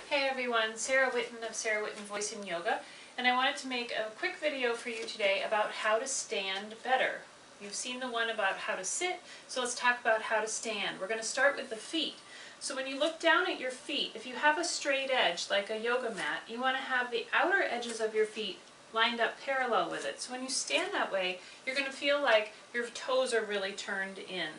Hey everyone, Sarah Whitten of Sarah Whitten Voice in Yoga, and I wanted to make a quick video for you today about how to stand better. You've seen the one about how to sit, so let's talk about how to stand. We're going to start with the feet. So when you look down at your feet, if you have a straight edge like a yoga mat, you want to have the outer edges of your feet lined up parallel with it. So when you stand that way, you're going to feel like your toes are really turned in.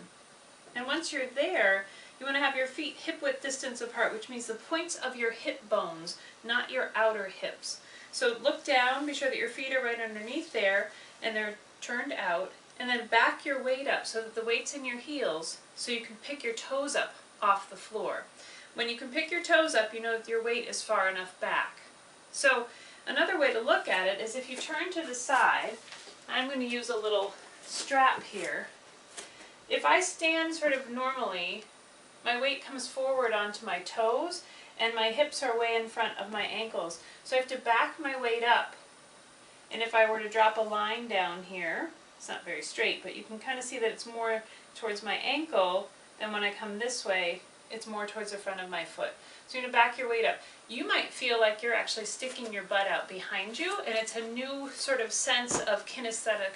And once you're there, you want to have your feet hip-width distance apart, which means the points of your hip bones, not your outer hips. So look down, be sure that your feet are right underneath there, and they're turned out, and then back your weight up so that the weight's in your heels, so you can pick your toes up off the floor. When you can pick your toes up, you know that your weight is far enough back. So another way to look at it is if you turn to the side, I'm going to use a little strap here. If I stand sort of normally, my weight comes forward onto my toes and my hips are way in front of my ankles. So I have to back my weight up. And if I were to drop a line down here, it's not very straight, but you can kind of see that it's more towards my ankle than when I come this way, it's more towards the front of my foot. So you're going to back your weight up. You might feel like you're actually sticking your butt out behind you, and it's a new sort of sense of kinesthetic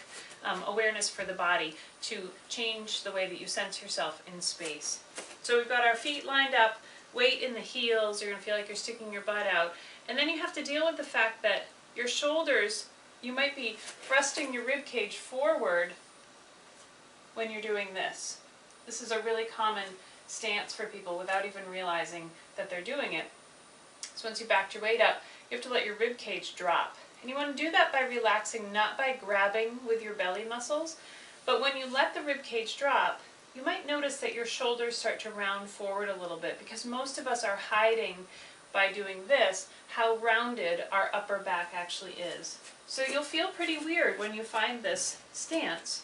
awareness for the body to change the way that you sense yourself in space. So we've got our feet lined up, weight in the heels, you're going to feel like you're sticking your butt out. And then you have to deal with the fact that your shoulders, you might be thrusting your rib cage forward when you're doing this. This is a really common stance for people without even realizing that they're doing it. So once you backed your weight up, you have to let your rib cage drop. And you want to do that by relaxing, not by grabbing with your belly muscles. But when you let the rib cage drop, you might notice that your shoulders start to round forward a little bit, because most of us are hiding by doing this how rounded our upper back actually is. So you'll feel pretty weird when you find this stance.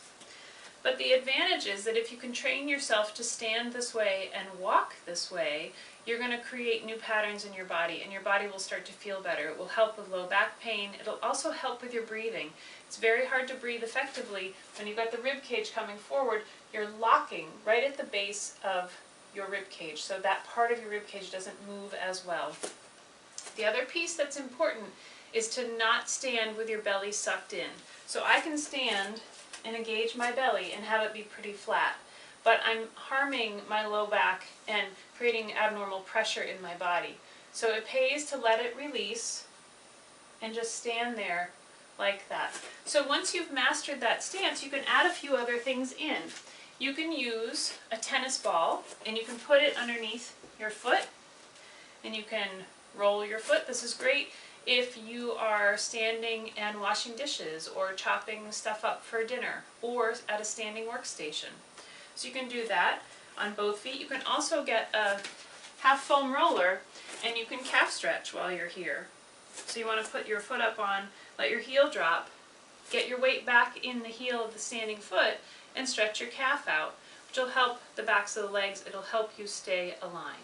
But the advantage is that if you can train yourself to stand this way and walk this way, you're going to create new patterns in your body, and your body will start to feel better. It will help with low back pain. It'll also help with your breathing. It's very hard to breathe effectively when you've got the rib cage coming forward. You're locking right at the base of your rib cage, so that part of your rib cage doesn't move as well. The other piece that's important is to not stand with your belly sucked in. So I can stand and engage my belly and have it be pretty flat, but I'm harming my low back and creating abnormal pressure in my body. So it pays to let it release and just stand there like that. So once you've mastered that stance, you can add a few other things in. You can use a tennis ball and you can put it underneath your foot and you can roll your foot. This is great if you are standing and washing dishes or chopping stuff up for dinner or at a standing workstation. So you can do that on both feet. You can also get a half foam roller and you can calf stretch while you're here. So you want to put your foot up on, let your heel drop, get your weight back in the heel of the standing foot and stretch your calf out, which will help the backs of the legs. It'll help you stay aligned.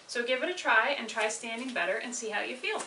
So give it a try and try standing better and see how you feel.